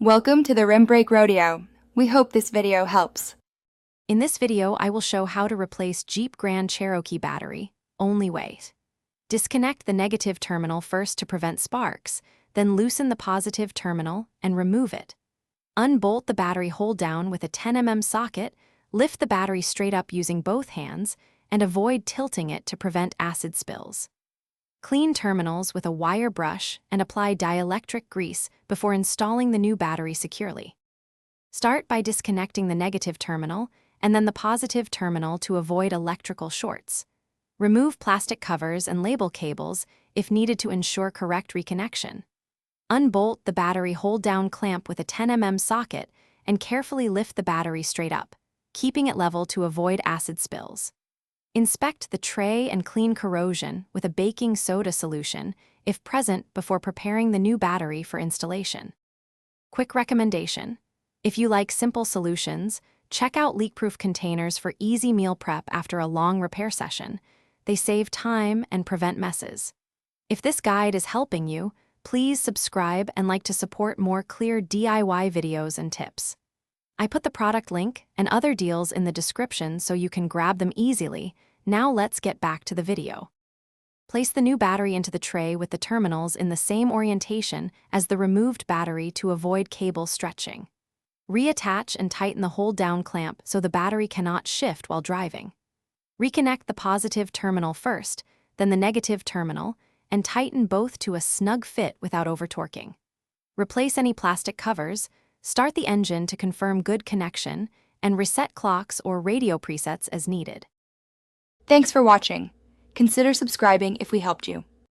Welcome to the Rim Brake Rodeo. We hope this video helps. In this video, I will show how to replace Jeep Grand Cherokee battery. Only way. Disconnect the negative terminal first to prevent sparks, then loosen the positive terminal and remove it. Unbolt the battery hold down with a 10 mm socket, lift the battery straight up using both hands, and avoid tilting it to prevent acid spills. Clean terminals with a wire brush and apply dielectric grease before installing the new battery securely. Start by disconnecting the negative terminal and then the positive terminal to avoid electrical shorts. Remove plastic covers and label cables if needed to ensure correct reconnection. Unbolt the battery hold-down clamp with a 10 mm socket and carefully lift the battery straight up, keeping it level to avoid acid spills. Inspect the tray and clean corrosion with a baking soda solution, if present, before preparing the new battery for installation. Quick recommendation: if you like simple solutions, check out leak-proof containers for easy meal prep after a long repair session. They save time and prevent messes. If this guide is helping you, please subscribe and like to support more clear DIY videos and tips. I put the product link and other deals in the description so you can grab them easily. Now let's get back to the video. Place the new battery into the tray with the terminals in the same orientation as the removed battery to avoid cable stretching. Reattach and tighten the hold-down clamp so the battery cannot shift while driving. Reconnect the positive terminal first, then the negative terminal, and tighten both to a snug fit without over-torquing. Replace any plastic covers, start the engine to confirm good connection, and reset clocks or radio presets as needed. Thanks for watching. Consider subscribing if we helped you.